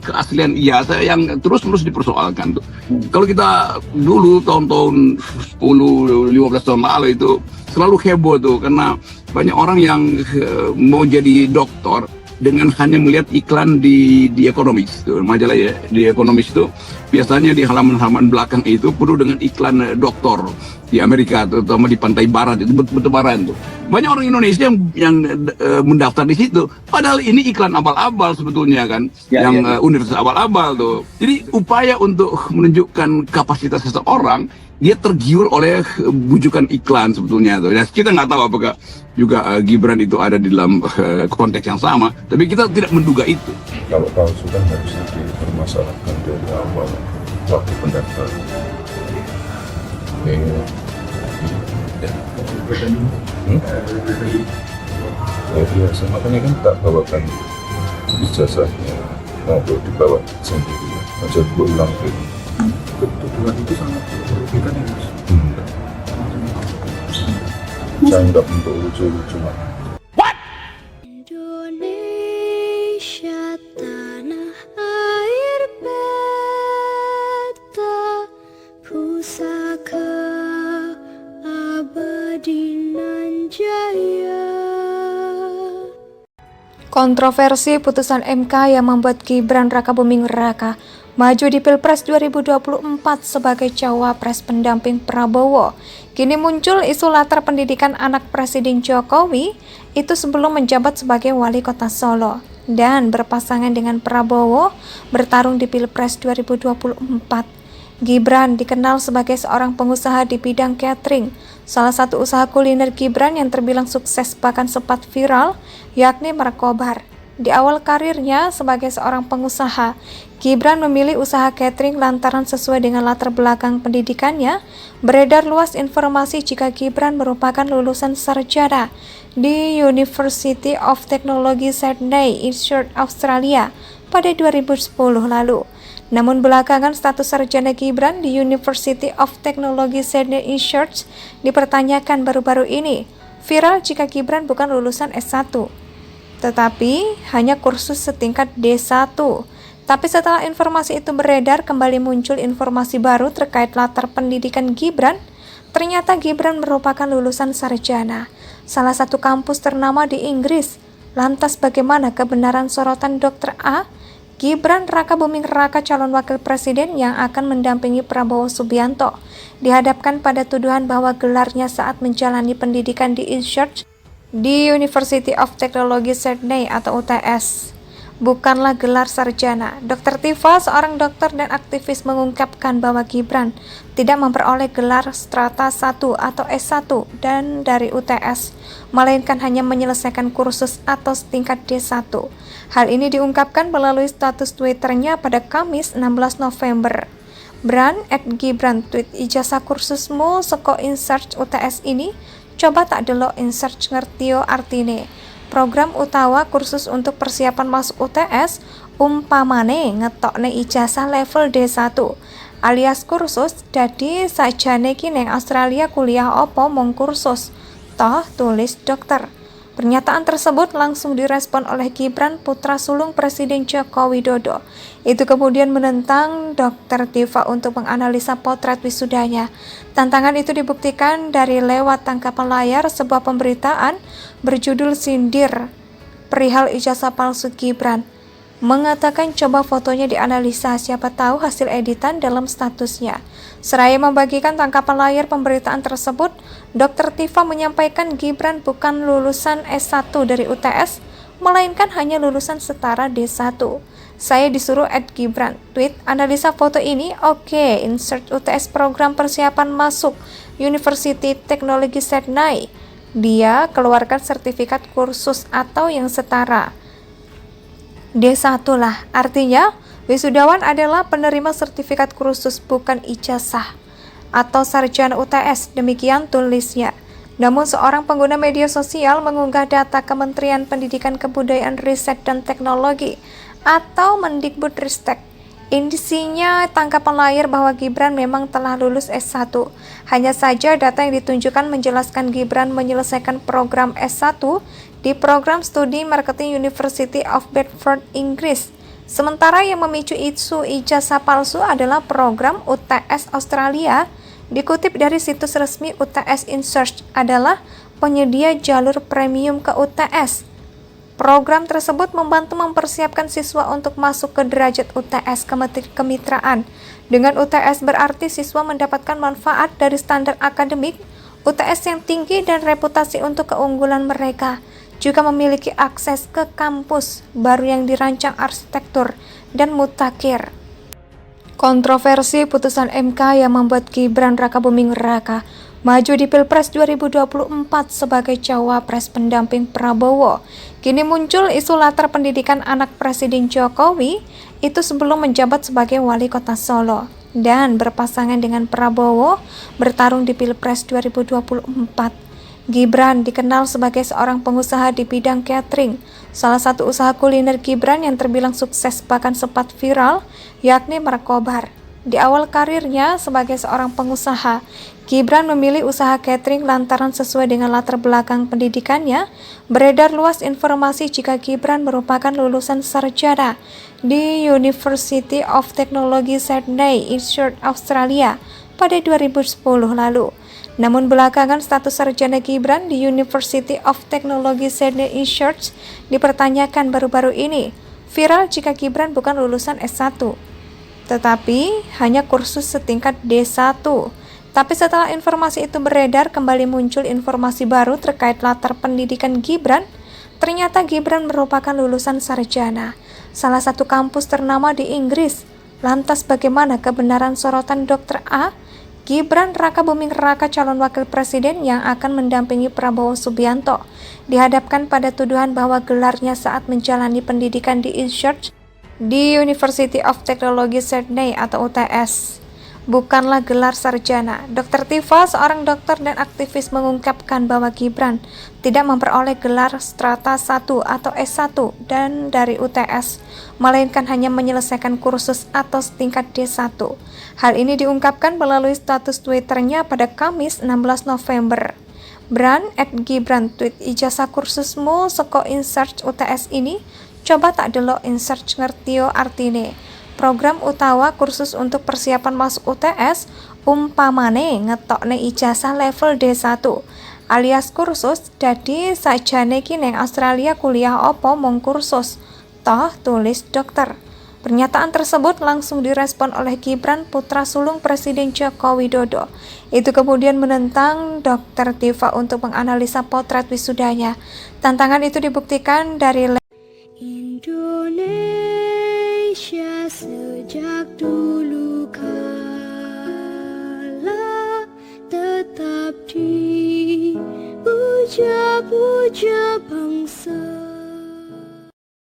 keaslian ijazah yang terus-menerus dipersoalkan tuh. Kalau kita dulu tahun-tahun 10-15 tahun lalu itu selalu heboh tuh karena banyak orang yang mau jadi dokter dengan hanya melihat iklan di Economist tuh, majalah ya, di Economist itu biasanya di halaman-halaman belakang itu penuh dengan iklan dokter di Amerika, terutama di pantai barat itu bertebaran tuh. Banyak orang Indonesia yang mendaftar di situ, padahal ini iklan abal-abal sebetulnya kan, universitas abal-abal tuh. Jadi upaya untuk menunjukkan kapasitas seseorang, dia tergiur oleh bujukan iklan sebetulnya tuh. Ya, kita nggak tahu apakah juga Gibran itu ada di dalam konteks yang sama, tapi kita tidak menduga itu. Kalau palsu kan harusnya dipermasalahkan dari awal waktu pendaftaran. Ya biasa, makanya kan tak bawakan ijazahnya, mau dibawa sendiri aja gue ulang gitu. Ketuduhan itu sangat merugikan ya Mas. Saya nggak untuk lucu-lucu. Indonesia tanah air beta, pusaka abadi nan jaya. Kontroversi putusan MK yang membuat Gibran Rakabuming Raka maju di Pilpres 2024 sebagai cawapres pendamping Prabowo. Kini muncul isu latar pendidikan anak Presiden Jokowi itu sebelum menjabat sebagai wali kota Solo dan berpasangan dengan Prabowo bertarung di Pilpres 2024. Gibran dikenal sebagai seorang pengusaha di bidang catering. Salah satu usaha kuliner Gibran yang terbilang sukses bahkan sempat viral yakni Markobar. Di awal karirnya sebagai seorang pengusaha, Gibran memilih usaha catering lantaran sesuai dengan latar belakang pendidikannya. Beredar luas informasi jika Gibran merupakan lulusan sarjana di University of Technology Sydney, Australia pada 2010 lalu. Namun belakangan status sarjana Gibran di University of Technology Sydney dipertanyakan baru-baru ini. Viral jika Gibran bukan lulusan S1, tetapi hanya kursus setingkat D1. Tapi setelah informasi itu beredar, kembali muncul informasi baru terkait latar pendidikan Gibran. Ternyata Gibran merupakan lulusan sarjana salah satu kampus ternama di Inggris. Lantas bagaimana kebenaran sorotan Dr. A? Gibran Rakabuming Raka, calon wakil presiden yang akan mendampingi Prabowo Subianto, dihadapkan pada tuduhan bahwa gelarnya saat menjalani pendidikan di InChurch di University of Technology Sydney atau UTS bukanlah gelar sarjana. Dr. Tifa, seorang dokter dan aktivis, mengungkapkan bahwa Gibran tidak memperoleh gelar strata 1 atau S1 dan dari UTS, melainkan hanya menyelesaikan kursus atau setingkat D1. Hal ini diungkapkan melalui status Twitternya pada Kamis 16 November. Bran @Gibran tweet ijazah kursusmu seko InSearch UTS ini, coba tak delok InSearch ngertio artine. Program utawa kursus untuk persiapan masuk UTS umpamane ngetokne ijazah level D1 alias kursus, dadi sajane ki neng Australia kuliah opo mong kursus toh, tulis dokter. Pernyataan tersebut langsung direspon oleh Gibran, putra sulung Presiden Joko Widodo. Itu kemudian menentang Dr. Tifa untuk menganalisa potret wisudanya. Tantangan itu dibuktikan dari lewat tangkapan layar sebuah pemberitaan berjudul Sindir perihal ijazah palsu Gibran. Mengatakan coba fotonya dianalisa, siapa tahu hasil editan dalam statusnya. Seraya membagikan tangkapan layar pemberitaan tersebut, Dr. Tifa menyampaikan Gibran bukan lulusan S1 dari UTS, melainkan hanya lulusan setara D1. Saya disuruh @Gibran, tweet analisa foto ini, oke, insert UTS program persiapan masuk University Technology Sydney. Dia keluarkan sertifikat kursus atau yang setara D1 lah. Artinya, wisudawan adalah penerima sertifikat kursus bukan ijazah atau sarjana UTS, demikian tulisnya. Namun seorang pengguna media sosial mengunggah data Kementerian Pendidikan Kebudayaan Riset dan Teknologi atau Mendikbudristek. Isinya tangkapan layar bahwa Gibran memang telah lulus S1. Hanya saja data yang ditunjukkan menjelaskan Gibran menyelesaikan program S1 di program studi marketing University of Bedford, Inggris. Sementara yang memicu isu ijazah palsu adalah program UTS Australia. Dikutip dari situs resmi UTS InSearch adalah penyedia jalur premium ke UTS. Program tersebut membantu mempersiapkan siswa untuk masuk ke derajat UTS kemitraan. Dengan UTS berarti siswa mendapatkan manfaat dari standar akademik, UTS yang tinggi dan reputasi untuk keunggulan mereka. Juga memiliki akses ke kampus baru yang dirancang arsitektur dan mutakhir. Kontroversi putusan MK yang membuat Gibran Rakabuming Raka maju di Pilpres 2024 sebagai cawapres pendamping Prabowo. Kini muncul isu latar pendidikan anak Presiden Jokowi itu sebelum menjabat sebagai wali kota Solo dan berpasangan dengan Prabowo bertarung di Pilpres 2024. Gibran dikenal sebagai seorang pengusaha di bidang catering. Salah satu usaha kuliner Gibran yang terbilang sukses bahkan sempat viral, yakni Markobar. Di awal karirnya sebagai seorang pengusaha, Gibran memilih usaha catering lantaran sesuai dengan latar belakang pendidikannya. Beredar luas informasi jika Gibran merupakan lulusan sarjana di University of Technology Sydney, Australia pada 2010 lalu. Namun belakangan status sarjana Gibran di University of Technology Sydney dipertanyakan baru-baru ini. Viral jika Gibran bukan lulusan S1, tetapi hanya kursus setingkat D1. Tapi setelah informasi itu beredar, kembali muncul informasi baru terkait latar pendidikan Gibran. Ternyata Gibran merupakan lulusan sarjana salah satu kampus ternama di Inggris. Lantas bagaimana kebenaran sorotan Dr. A? Gibran Rakabuming Raka, calon wakil presiden yang akan mendampingi Prabowo Subianto, dihadapkan pada tuduhan bahwa gelarnya saat menjalani pendidikan di InSearch di University of Technology Sydney atau UTS bukanlah gelar sarjana. Dr. Tifa, seorang dokter dan aktivis, mengungkapkan bahwa Gibran tidak memperoleh gelar strata 1 atau S1 dan dari UTS, melainkan hanya menyelesaikan kursus atau setingkat D1. Hal ini diungkapkan melalui status Twitternya pada Kamis 16 November. Bran @Gibran tweet ijazah kursusmu seko InSearch UTS ini, coba tak delok InSearch ngertio artine. Program utawa kursus untuk persiapan masuk UTS umpamane ngetokne ijazah level D1 alias kursus, dadi sajane ki neng Australia kuliah opo mung kursus, toh tulis dokter. Pernyataan tersebut langsung direspon oleh Gibran, putra sulung Presiden Joko Widodo. Itu kemudian menentang Dr. Tifa untuk menganalisa potret wisudanya. Tantangan itu dibuktikan dari Indonesia sejak dulu kala tetap dipuja-puja bangsa.